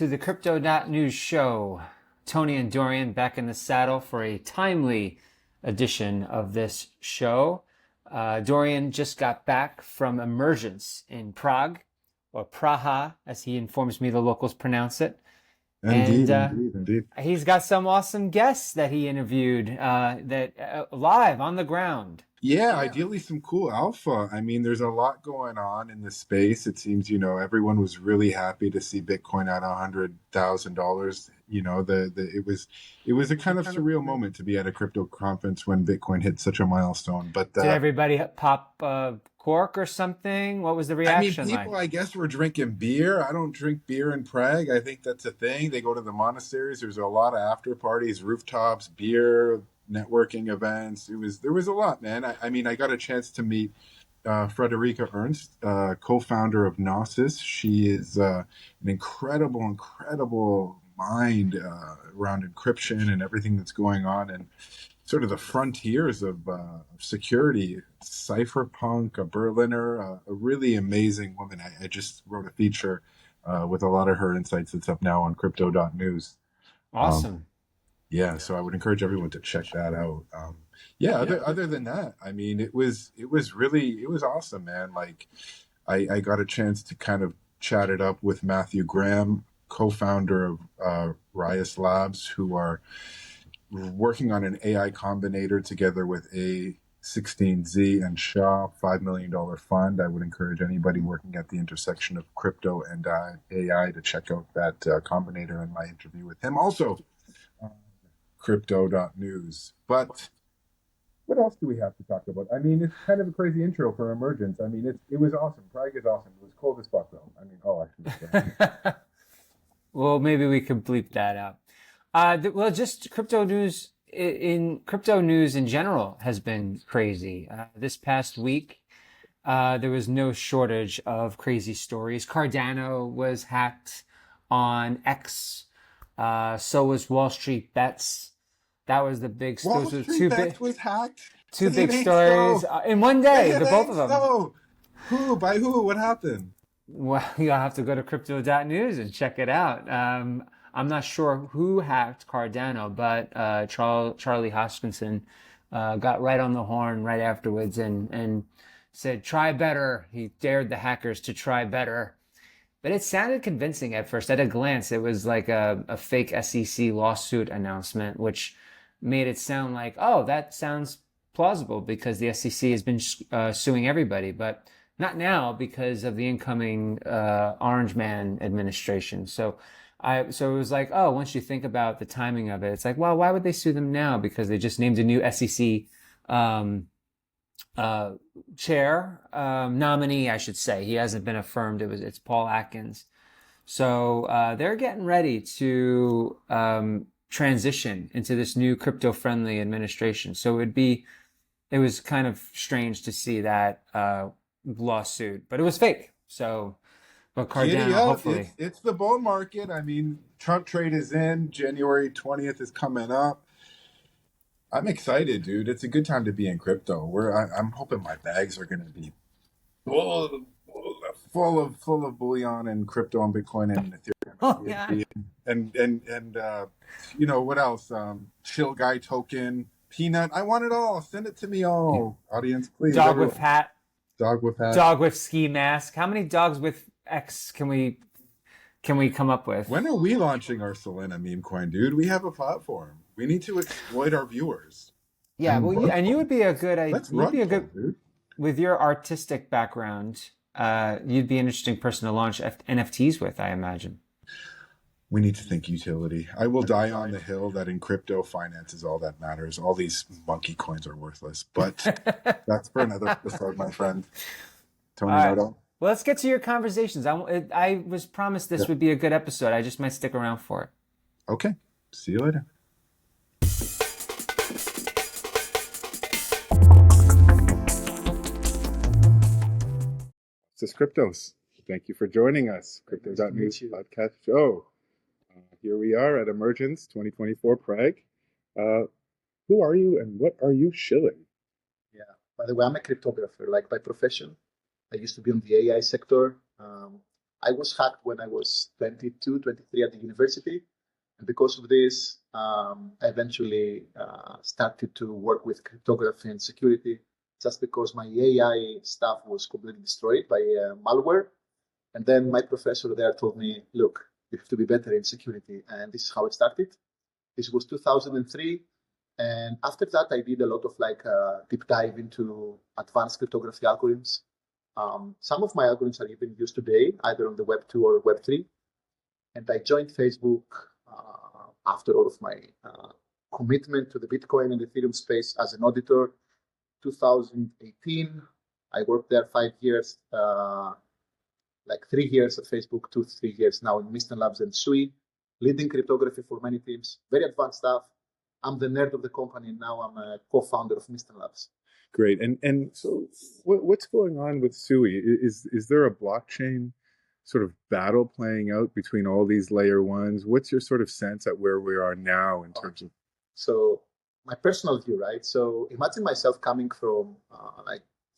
to the crypto.news show. Tony and Dorian back in the saddle for a timely edition of this show. Dorian just got back from Emergence in Prague, or Praha, as he informs me the locals pronounce it. Indeed. He's got some awesome guests that he interviewed live on the ground. Yeah, ideally some cool alpha. I mean, there's a lot going on in the space. It seems, everyone was really happy to see Bitcoin at $100,000. It was a kind of surreal moment to be at a crypto conference when Bitcoin hit such a milestone. But did everybody pop a cork or something? What was the reaction people, like? I guess, were drinking beer. I don't drink beer in Prague. I think that's a thing. They go to the monasteries. There's a lot of after parties, rooftops, beer, networking events. There was a lot, man. I got a chance to meet Frederieke Ernst, co-founder of Gnosis. She is an incredible mind around encryption and everything that's going on, and sort of the frontiers of security. Cypherpunk, a Berliner, a really amazing woman. I just wrote a feature with a lot of her insights that's up now on crypto.news. Awesome. So I would encourage everyone to check that out. Other than that, I mean, it was awesome, man. Like I got a chance to kind of chat it up with Matthew Graham, co-founder of Ryze Labs, who are working on an AI combinator together with A16Z and Shaw, $5 million fund. I would encourage anybody working at the intersection of crypto and AI to check out that combinator and my interview with him. Also, crypto.news. But what else do we have to talk about? I mean, it's kind of a crazy intro for Emergence. I mean, it was awesome. Prague is awesome. It was cold as fuck, though. I mean, Well, maybe we could bleep that out. Just crypto news in general has been crazy. This past week, there was no shortage of crazy stories. Cardano was hacked on X. So was Wall Street Bets. That was the big story. Wall Street Bets was hacked? Two big stories in one day, the both of them. So. Who? By who? What happened? Well, you'll have to go to crypto.news and check it out. I'm not sure who hacked Cardano, but Charlie Hoskinson got right on the horn right afterwards and said, try better. He dared the hackers to try better. But it sounded convincing at first. At a glance, it was like a fake SEC lawsuit announcement, which made it sound like, oh, that sounds plausible because the SEC has been suing everybody. But not now because of the incoming Orange Man administration. So it was like, oh, once you think about the timing of it, it's like, well, why would they sue them now? Because they just named a new SEC chair, nominee, I should say. He hasn't been affirmed. It's Paul Atkins. So they're getting ready to transition into this new crypto-friendly administration. So it was kind of strange to see that lawsuit, but it was fake. So, but Cardano, hopefully. It's the bull market. I mean, Trump trade is in. January 20th is coming up. I'm excited, dude. It's a good time to be in crypto. I'm hoping my bags are going to be full of bullion and crypto and Bitcoin and Ethereum. Oh, yeah. And what else? Chill Guy token, peanut. I want it all. Send it to me all. Audience, please. Dog with hat. Dog with hat. Dog with ski mask. How many dogs with X can we come up with? When are we launching our Solana meme coin, dude? We have a platform. We need to exploit our viewers. Yeah, you would be a good. Dude. With your artistic background, you'd be an interesting person to launch NFTs with, I imagine. We need to think utility. I will die on the hill that in crypto, finance is all that matters. All these monkey coins are worthless. But that's for another episode, my friend. Tony Noto. Well, let's get to your conversations. I was promised this would be a good episode. I just might stick around for it. Okay. See you later. This is Kryptos. Thank you for joining us. Crypto.news podcast show. Here we are at Emergence 2024 Prague. Who are you and what are you shilling? Yeah. By the way, I'm a cryptographer, like by profession. I used to be in the AI sector. I was hacked when I was 22, 23 at the university. And because of this, I eventually started to work with cryptography and security just because my AI stuff was completely destroyed by malware. And then my professor there told me, look, you have to be better in security. And this is how it started. This was 2003. And after that, I did a lot of deep dive into advanced cryptography algorithms. Some of my algorithms are even used today, either on the Web 2 or Web 3. And I joined Facebook after all of my commitment to the Bitcoin and Ethereum space as an auditor. 2018, I worked there 5 years, 3 years at Facebook, 2 to 3 years now in Mysten Labs and Sui, leading cryptography for many teams, very advanced stuff. I'm the nerd of the company, and now I'm a co-founder of Mysten Labs. Great. And so what's going on with Sui? Is there a blockchain sort of battle playing out between all these layer ones? What's your sort of sense at where we are now in terms of? So my personal view, right? So imagine myself coming from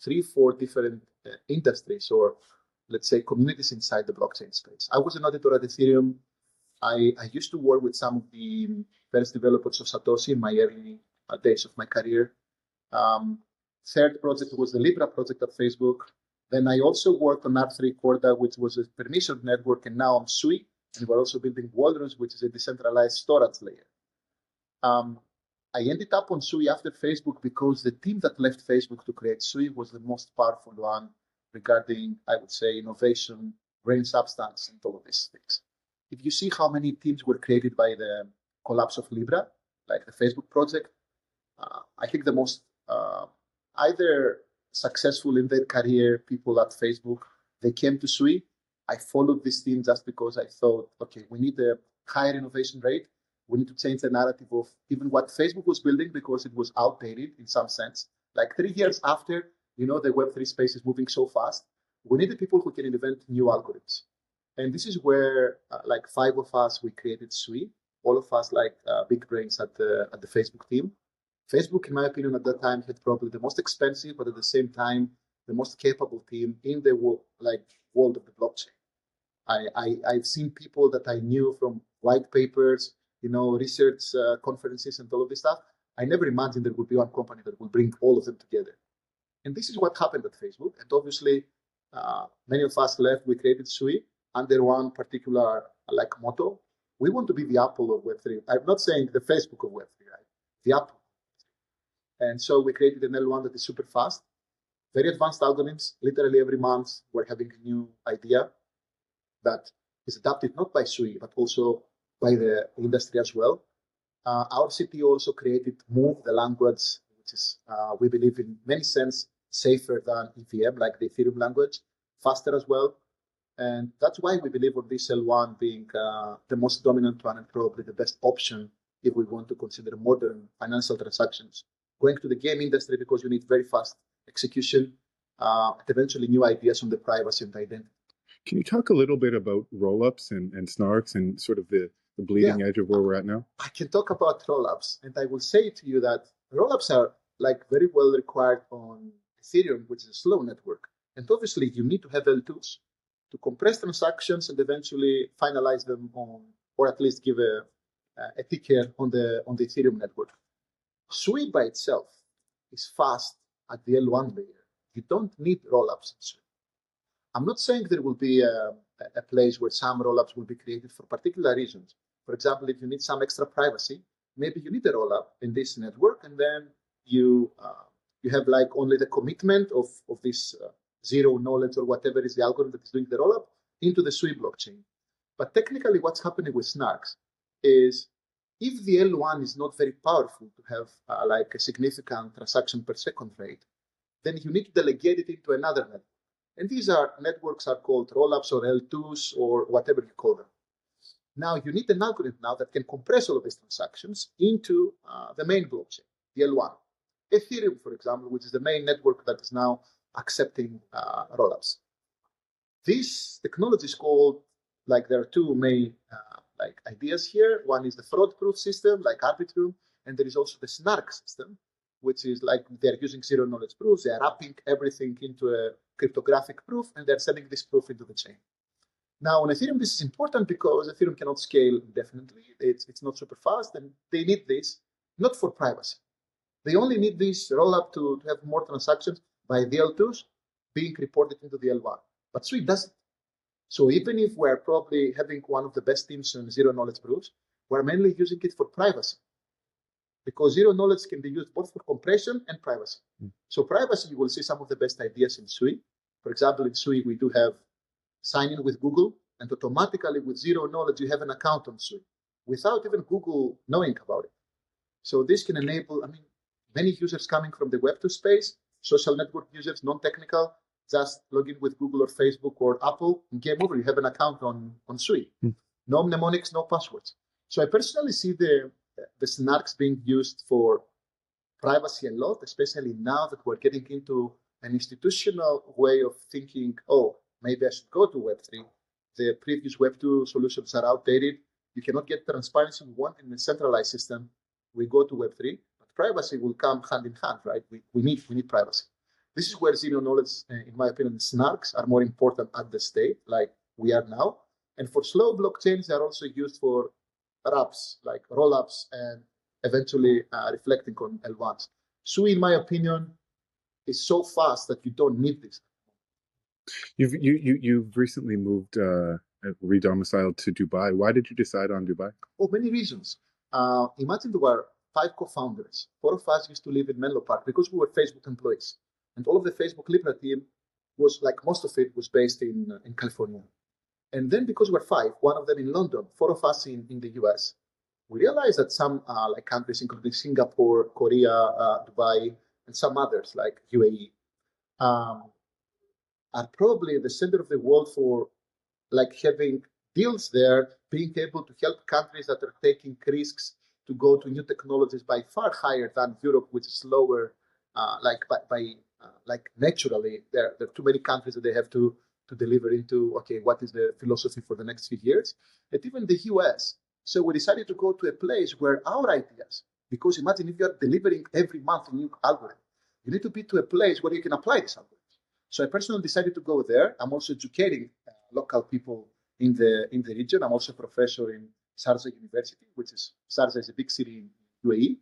3-4 different industries, or let's say communities inside the blockchain space. I was an auditor at Ethereum. I used to work with some of the first developers of Satoshi in my early days of my career. Third project was the Libra project at Facebook. Then I also worked on R3 Corda, which was a permissioned network, and now I'm Sui, and we're also building Wallrooms, which is a decentralized storage layer. I ended up on Sui after Facebook because the team that left Facebook to create Sui was the most powerful one regarding, I would say, innovation, brain substance, and all of these things. If you see how many teams were created by the collapse of Libra, like the Facebook project, I think the most either successful in their career people at Facebook, they came to Sui. I followed this team just because I thought, okay, we need a higher innovation rate. We need to change the narrative of even what Facebook was building because it was outdated in some sense. 3 years after, the Web3 space is moving so fast, we needed people who can invent new algorithms. And this is where, 5 of us, we created Sui. All of us, big brains at the Facebook team. Facebook, in my opinion, at that time had probably the most expensive, but at the same time, the most capable team in the world of the blockchain. I've seen people that I knew from white papers, research conferences and all of this stuff. I never imagined there would be one company that would bring all of them together. And this is what happened at Facebook. And obviously, many of us left. We created Sui under one particular motto. We want to be the Apple of Web3. I'm not saying the Facebook of Web3, right? The Apple. And so we created an L1 that is super fast, very advanced algorithms. Literally every month, we're having a new idea that is adapted not by Sui, but also by the industry as well. Our CTO also created Move, the language, which is, we believe, in many sense, safer than EVM, like the Ethereum language, faster as well. And that's why we believe on this L1 being the most dominant one and probably the best option if we want to consider modern financial transactions. Going to the game industry because you need very fast execution, and eventually new ideas on the privacy and identity. Can you talk a little bit about rollups and snarks and sort of the bleeding edge of where we're at now? I can talk about rollups, and I will say to you that rollups are very well required on Ethereum, which is a slow network. And obviously, you need to have L2s to compress transactions and eventually finalize them on, or at least give a ticker on the Ethereum network. Sui by itself is fast at the L1 layer. You don't need rollups in Sui. I'm not saying there will be a place where some rollups will be created for particular reasons. For example, if you need some extra privacy, maybe you need a rollup in this network, and then you have only the commitment of this zero knowledge or whatever is the algorithm that is doing the rollup into the Sui blockchain. But technically, what's happening with snarks is if the L1 is not very powerful to have a significant transaction per second rate, then you need to delegate it into another network. And these networks are called rollups or L2s or whatever you call them. Now you need an algorithm now that can compress all of these transactions into the main blockchain, the L1. Ethereum, for example, which is the main network that is now accepting rollups. This technology is called, there are two main ideas here. One is the fraud-proof system, like Arbitrum, and there is also the snark system, which is they're using zero-knowledge proofs. They are wrapping everything into a cryptographic proof, and they're sending this proof into the chain. Now, on Ethereum, this is important because Ethereum cannot scale indefinitely. It's not super fast, and they need this not for privacy. They only need this rollup to have more transactions by the L2s being reported into the L1. But Sui doesn't. So even if we're probably having one of the best teams on zero-knowledge proofs, we're mainly using it for privacy. Because zero-knowledge can be used both for compression and privacy. So privacy, you will see some of the best ideas in Sui. For example, in Sui, we do have sign in with Google, and automatically with zero knowledge, you have an account on Sui without even Google knowing about it. So this can enable, many users coming from the Web2 space, social network users, non-technical, just log in with Google or Facebook or Apple, and game over. You have an account on Sui. No mnemonics, no passwords. So I personally see the snarks being used for privacy a lot, especially now that we're getting into an institutional way of thinking, oh, maybe I should go to Web3. The previous Web2 solutions are outdated. You cannot get transparency we want in a centralized system. We go to Web3, but privacy will come hand in hand, right? We need privacy. This is where zero knowledge, in my opinion, snarks are more important at the state, like we are now. And for slow blockchains, they are also used for wraps, like rollups, and eventually reflecting on L1s. Sui, in my opinion, is so fast that you don't need this. You've recently moved redomiciled to Dubai. Why did you decide on Dubai? Oh, many reasons. Imagine there were 5 co-founders. 4 of us used to live in Menlo Park because we were Facebook employees. And all of the Facebook Libra team was, like most of it, was based in California. And then because we're 5, one of them in London, 4 of us in the US, we realized that some like countries, including Singapore, Korea, Dubai, and some others like UAE, are probably the center of the world for like having deals there, being able to help countries that are taking risks to go to new technologies by far higher than Europe, which is lower. Like naturally, there are too many countries that they have to deliver into. Okay, what is the philosophy for the next few years? And even the US. So we decided to go to a place where our ideas, because imagine if you're delivering every month a new algorithm, you need to be to a place where you can apply this algorithm. So I personally decided to go there. I'm also educating local people in the region. I'm also a professor in Sharjah University, which is Sharjah is a big city in UAE,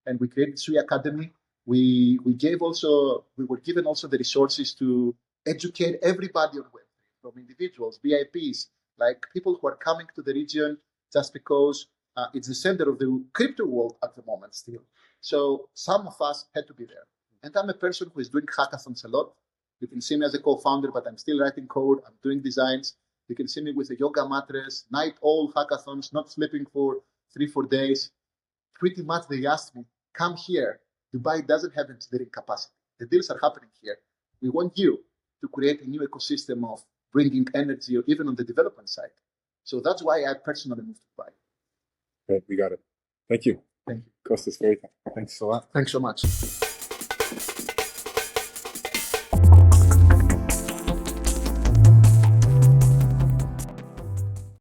and we created Sui Academy. We were given also the resources to educate everybody on Web3, from individuals, VIPs, like people who are coming to the region just because it's the center of the crypto world at the moment still. So some of us had to be there. And I'm a person who is doing hackathons a lot. You can see me as a co-founder, but I'm still writing code. I'm doing designs. You can see me with a yoga mattress, night-owl hackathons, not sleeping for 3-4 days. Pretty much they asked me, come here. Dubai doesn't have engineering capacity. The deals are happening here. We want you to create a new ecosystem of bringing energy, or even on the development side. So that's why I personally moved to Dubai. Great, we got it. Thank you. Thank you. Kostas, thanks a lot. Thanks so much.